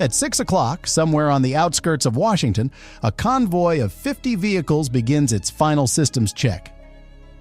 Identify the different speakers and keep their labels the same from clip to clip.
Speaker 1: At 6 o'clock, somewhere on the outskirts of Washington, a convoy of 50 vehicles begins its final systems check.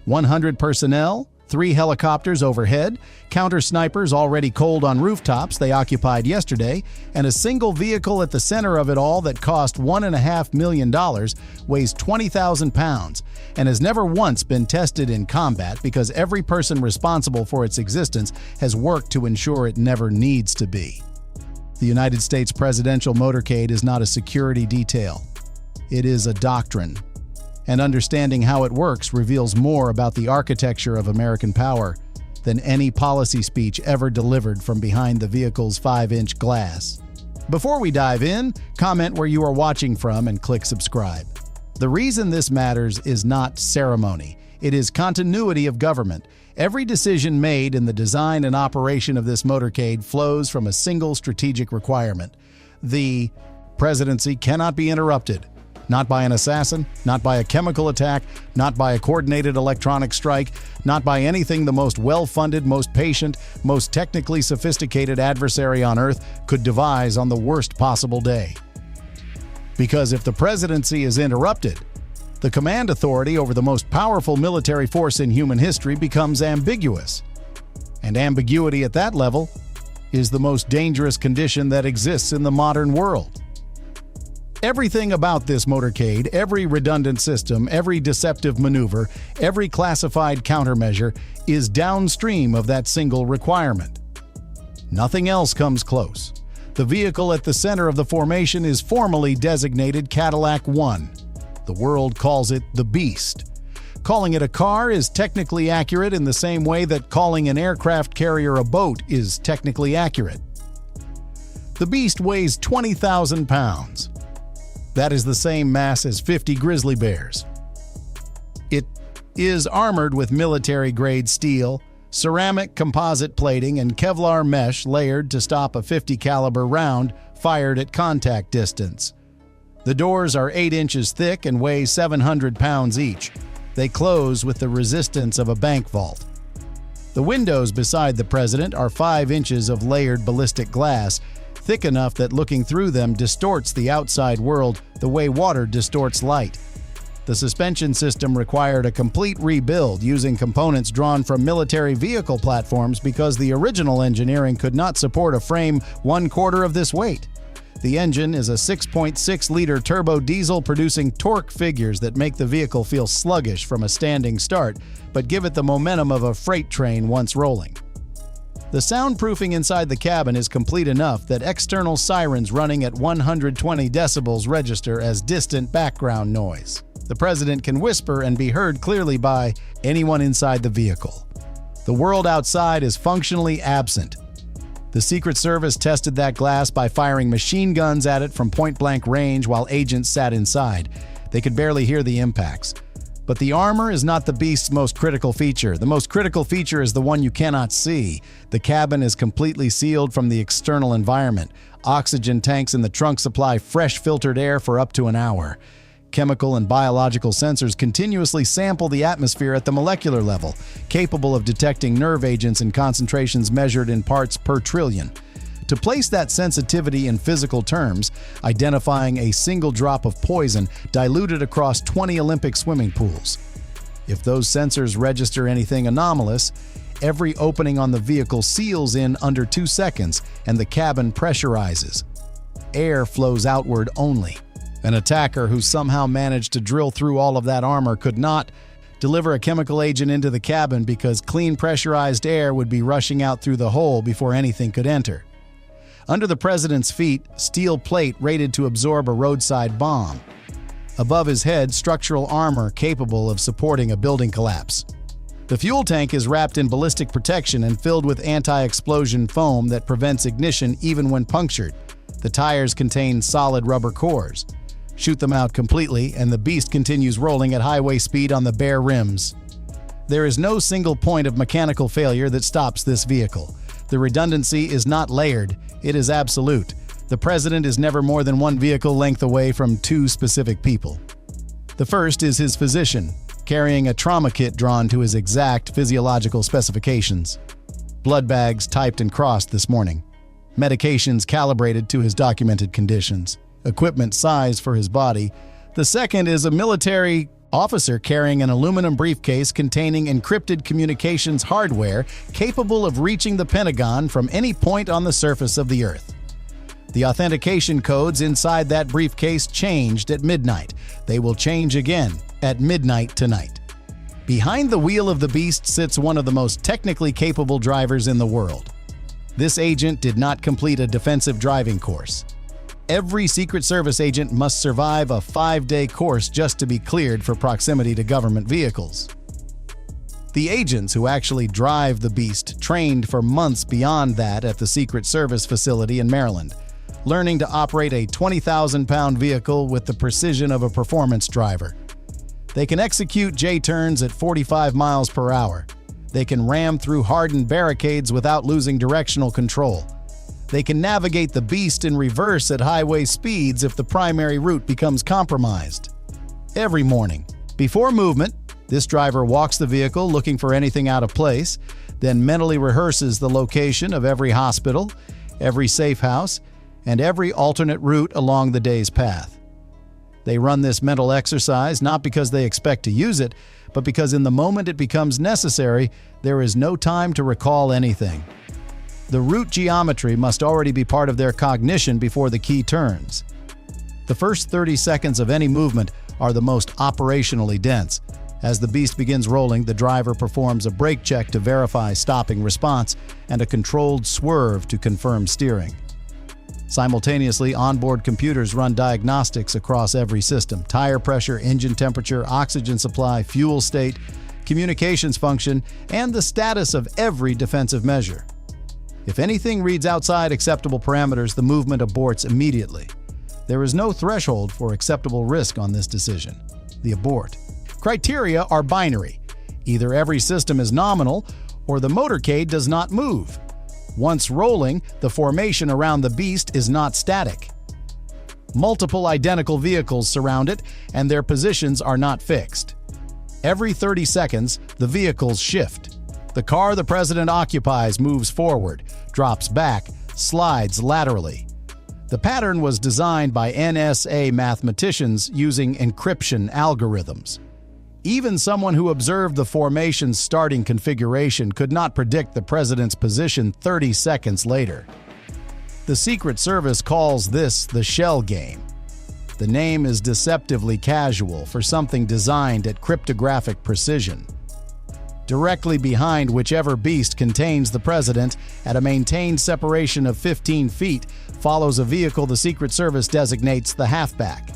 Speaker 1: 100 personnel, 3 helicopters overhead, counter-snipers already cold on rooftops they occupied yesterday, and a single vehicle at the center of it all that cost $1.5 million, weighs 20,000 pounds, and has never once been tested in combat because every person responsible for its existence has worked to ensure it never needs to be. The United States presidential motorcade is not a security detail. It is a doctrine. And understanding how it works reveals more about the architecture of American power than any policy speech ever delivered from behind the vehicle's 5-inch glass. Before we dive in, comment where you are watching from and click subscribe. The reason this matters is not ceremony. It is continuity of government. Every decision made in the design and operation of this motorcade flows from a single strategic requirement. The presidency cannot be interrupted. Not by an assassin, not by a chemical attack, not by a coordinated electronic strike, not by anything the most well-funded, most patient, most technically sophisticated adversary on Earth could devise on the worst possible day. Because if the presidency is interrupted, the command authority over the most powerful military force in human history becomes ambiguous. And ambiguity at that level is the most dangerous condition that exists in the modern world. Everything about this motorcade, every redundant system, every deceptive maneuver, every classified countermeasure is downstream of that single requirement. Nothing else comes close. The vehicle at the center of the formation is formally designated Cadillac One. The world calls it the Beast. Calling it a car is technically accurate in the same way that calling an aircraft carrier a boat is technically accurate. The Beast weighs 20,000 pounds. That is the same mass as 50 grizzly bears. It is armored with military-grade steel, ceramic composite plating, and Kevlar mesh layered to stop a .50 caliber round fired at contact distance. The doors are 8 inches thick and weigh 700 pounds each. They close with the resistance of a bank vault. The windows beside the president are 5 inches of layered ballistic glass, thick enough that looking through them distorts the outside world the way water distorts light. The suspension system required a complete rebuild using components drawn from military vehicle platforms because the original engineering could not support a frame 1/4 of this weight. The engine is a 6.6-liter turbo diesel producing torque figures that make the vehicle feel sluggish from a standing start, but give it the momentum of a freight train once rolling. The soundproofing inside the cabin is complete enough that external sirens running at 120 decibels register as distant background noise. The president can whisper and be heard clearly by anyone inside the vehicle. The world outside is functionally absent. The Secret Service tested that glass by firing machine guns at it from point-blank range while agents sat inside. They could barely hear the impacts. But the armor is not the Beast's most critical feature. The most critical feature is the one you cannot see. The cabin is completely sealed from the external environment. Oxygen tanks in the trunk supply fresh filtered air for up to an hour. Chemical and biological sensors continuously sample the atmosphere at the molecular level, capable of detecting nerve agents in concentrations measured in parts per trillion. To place that sensitivity in physical terms, identifying a single drop of poison diluted across 20 Olympic swimming pools. If those sensors register anything anomalous, every opening on the vehicle seals in under 2 seconds and the cabin pressurizes. Air flows outward only. An attacker who somehow managed to drill through all of that armor could not deliver a chemical agent into the cabin because clean pressurized air would be rushing out through the hole before anything could enter. Under the president's feet, steel plate rated to absorb a roadside bomb. Above his head, structural armor capable of supporting a building collapse. The fuel tank is wrapped in ballistic protection and filled with anti-explosion foam that prevents ignition even when punctured. The tires contain solid rubber cores. Shoot them out completely, and the Beast continues rolling at highway speed on the bare rims. There is no single point of mechanical failure that stops this vehicle. The redundancy is not layered, it is absolute. The president is never more than one vehicle length away from 2 specific people. The first is his physician, carrying a trauma kit drawn to his exact physiological specifications. Blood bags typed and crossed this morning. medications calibrated to his documented conditions, equipment sized for his body. The second is a military officer carrying an aluminum briefcase containing encrypted communications hardware capable of reaching the Pentagon from any point on the surface of the Earth. The authentication codes inside that briefcase changed at midnight. They will change again at midnight tonight. Behind the wheel of the beast sits one of the most technically capable drivers in the world. This agent did not complete a defensive driving course. Every Secret Service agent must survive a 5-day course just to be cleared for proximity to government vehicles. The agents who actually drive the beast trained for months beyond that at the Secret Service facility in Maryland, learning to operate a 20,000-pound vehicle with the precision of a performance driver. They can execute J-turns at 45 miles per hour. They can ram through hardened barricades without losing directional control. They can navigate the beast in reverse at highway speeds if the primary route becomes compromised. Every morning, before movement, this driver walks the vehicle looking for anything out of place, then mentally rehearses the location of every hospital, every safe house, and every alternate route along the day's path. They run this mental exercise not because they expect to use it, but because in the moment it becomes necessary, there is no time to recall anything. The route geometry must already be part of their cognition before the key turns. The first 30 seconds of any movement are the most operationally dense. As the beast begins rolling, the driver performs a brake check to verify stopping response and a controlled swerve to confirm steering. Simultaneously, onboard computers run diagnostics across every system: tire pressure, engine temperature, oxygen supply, fuel state, communications function, and the status of every defensive measure. If anything reads outside acceptable parameters, the movement aborts immediately. There is no threshold for acceptable risk on this decision: the abort. Criteria are binary. Either every system is nominal, or the motorcade does not move. Once rolling, the formation around the beast is not static. Multiple identical vehicles surround it, and their positions are not fixed. Every 30 seconds, the vehicles shift. The car the president occupies moves forward, drops back, slides laterally. The pattern was designed by NSA mathematicians using encryption algorithms. Even someone who observed the formation's starting configuration could not predict the president's position 30 seconds later. The Secret Service calls this the shell game. The name is deceptively casual for something designed at cryptographic precision. Directly behind whichever beast contains the president, at a maintained separation of 15 feet, follows a vehicle the Secret Service designates the halfback.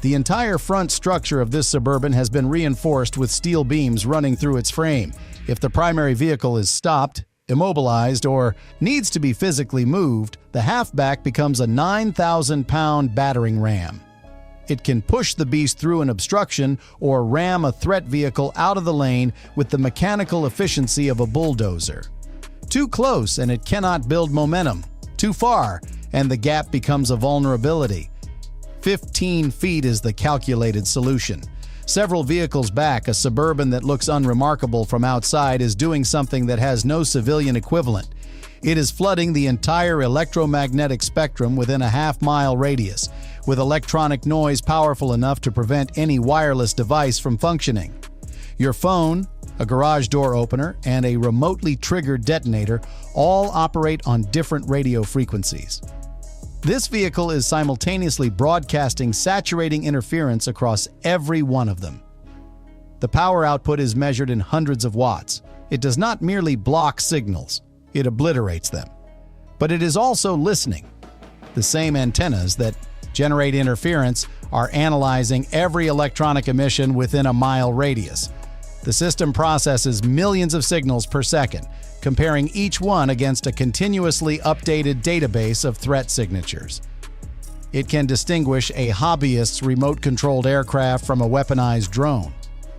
Speaker 1: The entire front structure of this Suburban has been reinforced with steel beams running through its frame. If the primary vehicle is stopped, immobilized, or needs to be physically moved, the halfback becomes a 9,000-pound battering ram. It can push the beast through an obstruction or ram a threat vehicle out of the lane with the mechanical efficiency of a bulldozer. Too close and it cannot build momentum. Too far and the gap becomes a vulnerability. 15 feet is the calculated solution. Several vehicles back, a Suburban that looks unremarkable from outside is doing something that has no civilian equivalent. It is flooding the entire electromagnetic spectrum within a half-mile radius, with electronic noise powerful enough to prevent any wireless device from functioning. Your phone, a garage door opener, and a remotely triggered detonator all operate on different radio frequencies. This vehicle is simultaneously broadcasting saturating interference across every one of them. The power output is measured in hundreds of watts. It does not merely block signals, it obliterates them. But it is also listening. The same antennas that generate interference are analyzing every electronic emission within a mile radius. The system processes millions of signals per second, comparing each one against a continuously updated database of threat signatures. It can distinguish a hobbyist's remote-controlled aircraft from a weaponized drone.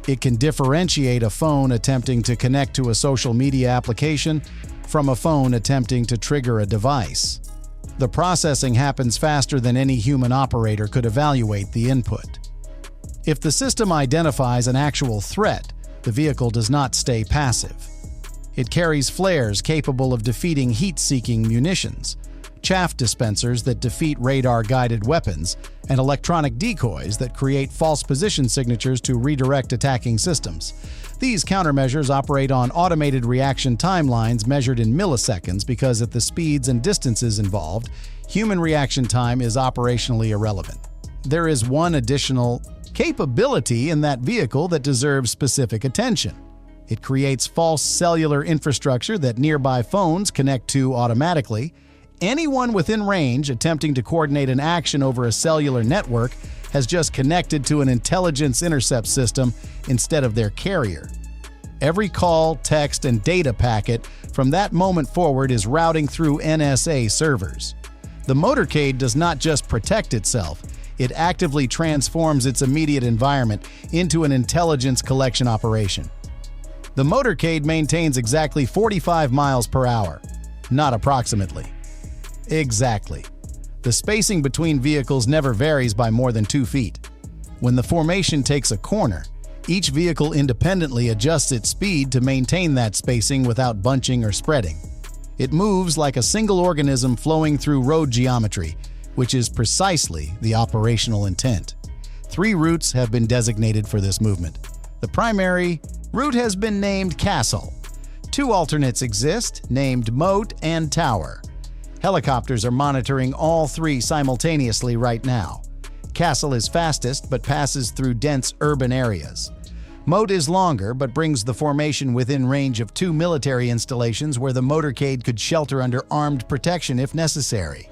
Speaker 1: It can differentiate a phone attempting to connect to a social media application from a phone attempting to trigger a device. The processing happens faster than any human operator could evaluate the input. If the system identifies an actual threat, the vehicle does not stay passive. It carries flares capable of defeating heat-seeking munitions, chaff dispensers that defeat radar-guided weapons, and electronic decoys that create false position signatures to redirect attacking systems. These countermeasures operate on automated reaction timelines measured in milliseconds because at the speeds and distances involved, human reaction time is operationally irrelevant. There is one additional capability in that vehicle that deserves specific attention. It creates false cellular infrastructure that nearby phones connect to automatically. Anyone within range attempting to coordinate an action over a cellular network has just connected to an intelligence intercept system instead of their carrier. Every call, text, and data packet from that moment forward is routing through NSA servers. The motorcade does not just protect itself, it actively transforms its immediate environment into an intelligence collection operation. The motorcade maintains exactly 45 miles per hour, not approximately. Exactly. The spacing between vehicles never varies by more than 2 feet. When the formation takes a corner, each vehicle independently adjusts its speed to maintain that spacing without bunching or spreading. It moves like a single organism flowing through road geometry, which is precisely the operational intent. 3 routes have been designated for this movement. The primary route has been named Castle. 2 alternates exist, named Moat and Tower. Helicopters are monitoring all 3 simultaneously right now. Castle is fastest but passes through dense urban areas. Moat is longer but brings the formation within range of 2 military installations where the motorcade could shelter under armed protection if necessary.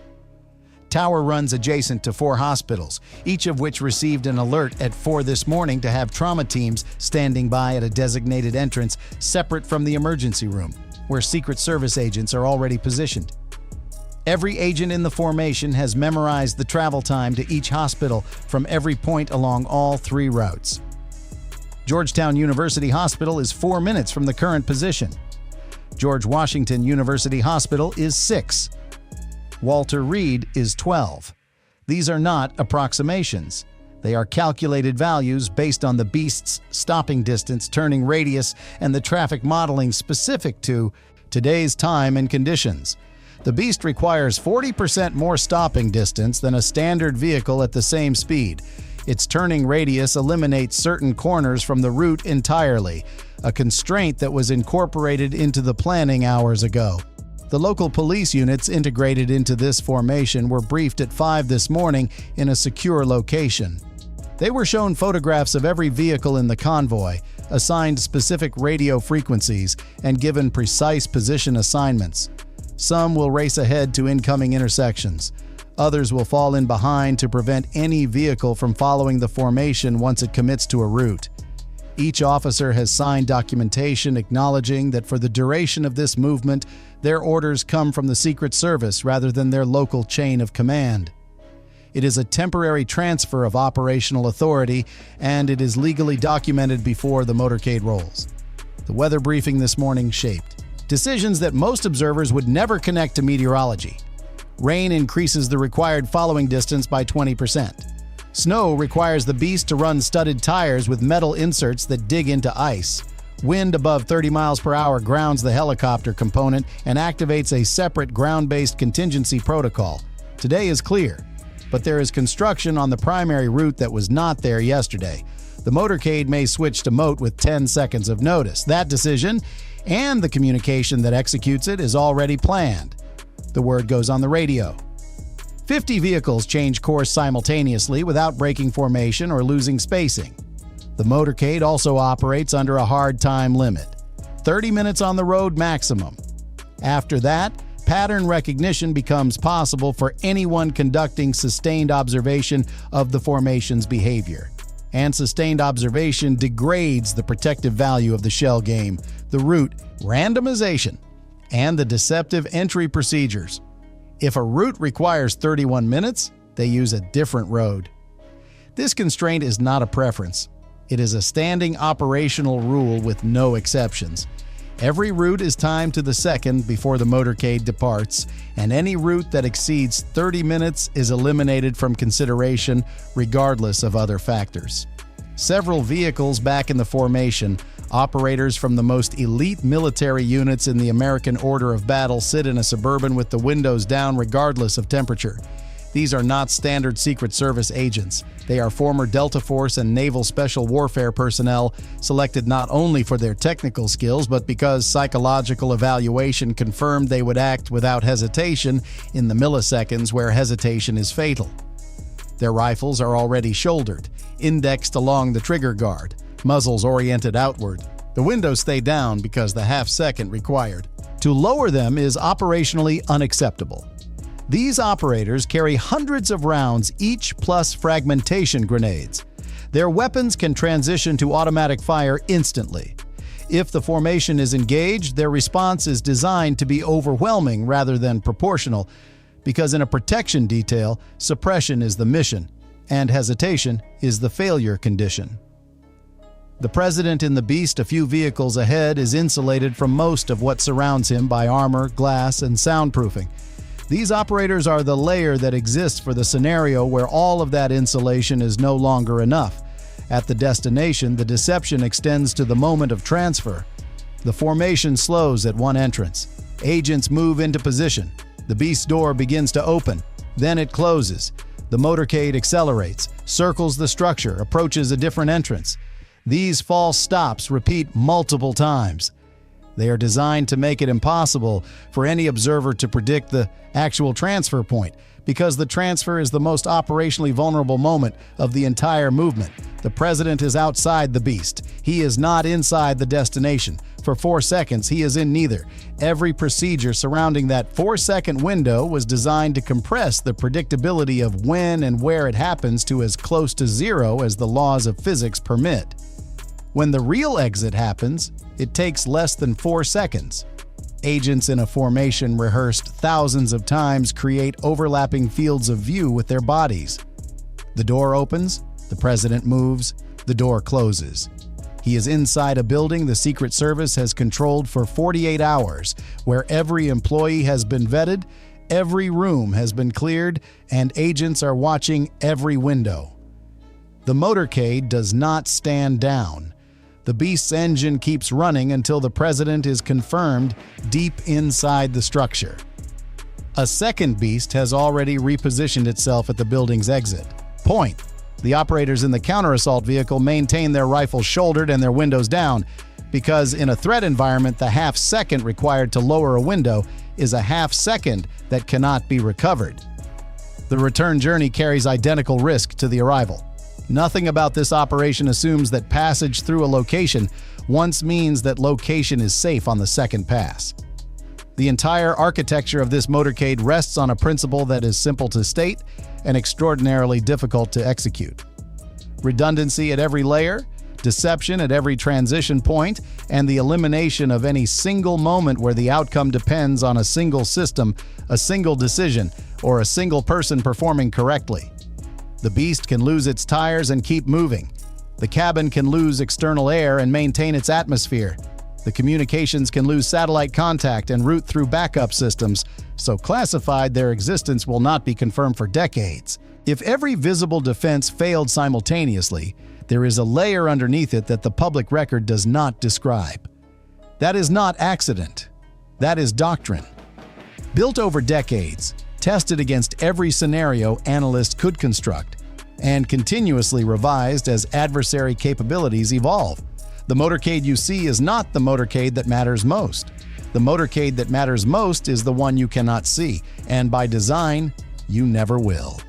Speaker 1: Tower runs adjacent to 4 hospitals, each of which received an alert at 4 this morning to have trauma teams standing by at a designated entrance separate from the emergency room, where Secret Service agents are already positioned. Every agent in the formation has memorized the travel time to each hospital from every point along all 3 routes. Georgetown University Hospital is 4 minutes from the current position. George Washington University Hospital is 6. Walter Reed is 12. These are not approximations. They are calculated values based on the beast's stopping distance, turning radius, and the traffic modeling specific to today's time and conditions. The beast requires 40% more stopping distance than a standard vehicle at the same speed. Its turning radius eliminates certain corners from the route entirely, a constraint that was incorporated into the planning hours ago. The local police units integrated into this formation were briefed at 5 this morning in a secure location. They were shown photographs of every vehicle in the convoy, assigned specific radio frequencies, and given precise position assignments. Some will race ahead to incoming intersections. Others will fall in behind to prevent any vehicle from following the formation once it commits to a route. Each officer has signed documentation acknowledging that for the duration of this movement, their orders come from the Secret Service rather than their local chain of command. It is a temporary transfer of operational authority, and it is legally documented before the motorcade rolls. The weather briefing this morning shaped decisions that most observers would never connect to meteorology. Rain increases the required following distance by 20%. Snow requires the beast to run studded tires with metal inserts that dig into ice. Wind above 30 miles per hour grounds the helicopter component and activates a separate ground-based contingency protocol. Today is clear, but there is construction on the primary route that was not there yesterday. The motorcade may switch to Moat with 10 seconds of notice. That decision and the communication that executes it is already planned. The word goes on the radio. 50 vehicles change course simultaneously without breaking formation or losing spacing. The motorcade also operates under a hard time limit, 30 minutes on the road maximum. After that, pattern recognition becomes possible for anyone conducting sustained observation of the formation's behavior. And sustained observation degrades the protective value of the shell game, the route, randomization, and the deceptive entry procedures. If a route requires 31 minutes, they use a different road. This constraint is not a preference. It is a standing operational rule with no exceptions. Every route is timed to the second before the motorcade departs, and any route that exceeds 30 minutes is eliminated from consideration regardless of other factors. Several vehicles back in the formation Operators from the most elite military units in the American order of battle sit in a Suburban with the windows down regardless of temperature. These are not standard Secret Service agents. They are former Delta Force and Naval Special Warfare personnel, selected not only for their technical skills, but because psychological evaluation confirmed they would act without hesitation in the milliseconds where hesitation is fatal. Their rifles are already shouldered, indexed along the trigger guard, muzzles oriented outward. The windows stay down because the half-second required. To lower them is operationally unacceptable. These operators carry hundreds of rounds each plus fragmentation grenades. Their weapons can transition to automatic fire instantly. If the formation is engaged, their response is designed to be overwhelming rather than proportional, because in a protection detail, suppression is the mission, and hesitation is the failure condition. The President in the Beast, a few vehicles ahead, is insulated from most of what surrounds him by armor, glass, and soundproofing. These operators are the layer that exists for the scenario where all of that insulation is no longer enough. At the destination, the deception extends to the moment of transfer. The formation slows at one entrance. Agents move into position. The Beast's door begins to open. Then it closes. The motorcade accelerates, circles the structure, approaches a different entrance. These false stops repeat multiple times. They are designed to make it impossible for any observer to predict the actual transfer point, because the transfer is the most operationally vulnerable moment of the entire movement. The President is outside the Beast. He is not inside the destination. For 4 seconds, he is in neither. Every procedure surrounding that 4-second window was designed to compress the predictability of when and where it happens to as close to zero as the laws of physics permit. When the real exit happens, it takes less than 4 seconds. Agents in a formation rehearsed thousands of times create overlapping fields of view with their bodies. The door opens, the President moves, the door closes. He is inside a building the Secret Service has controlled for 48 hours, where every employee has been vetted, every room has been cleared, and agents are watching every window. The motorcade does not stand down. The Beast's engine keeps running until the President is confirmed deep inside the structure. A second Beast has already repositioned itself at the building's exit. Point: the operators in the counter-assault vehicle maintain their rifles shouldered and their windows down, because in a threat environment, the half-second required to lower a window is a half-second that cannot be recovered. The return journey carries identical risk to the arrival. Nothing about this operation assumes that passage through a location once means that location is safe on the second pass. The entire architecture of this motorcade rests on a principle that is simple to state and extraordinarily difficult to execute. Redundancy at every layer, deception at every transition point, and the elimination of any single moment where the outcome depends on a single system, a single decision, or a single person performing correctly. The Beast can lose its tires and keep moving. The cabin can lose external air and maintain its atmosphere. The communications can lose satellite contact and route through backup systems, so classified their existence will not be confirmed for decades. If every visible defense failed simultaneously, there is a layer underneath it that the public record does not describe. That is not accident. That is doctrine. Built over decades, tested against every scenario analysts could construct, and continuously revised as adversary capabilities evolve. The motorcade you see is not the motorcade that matters most. The motorcade that matters most is the one you cannot see, and by design, you never will.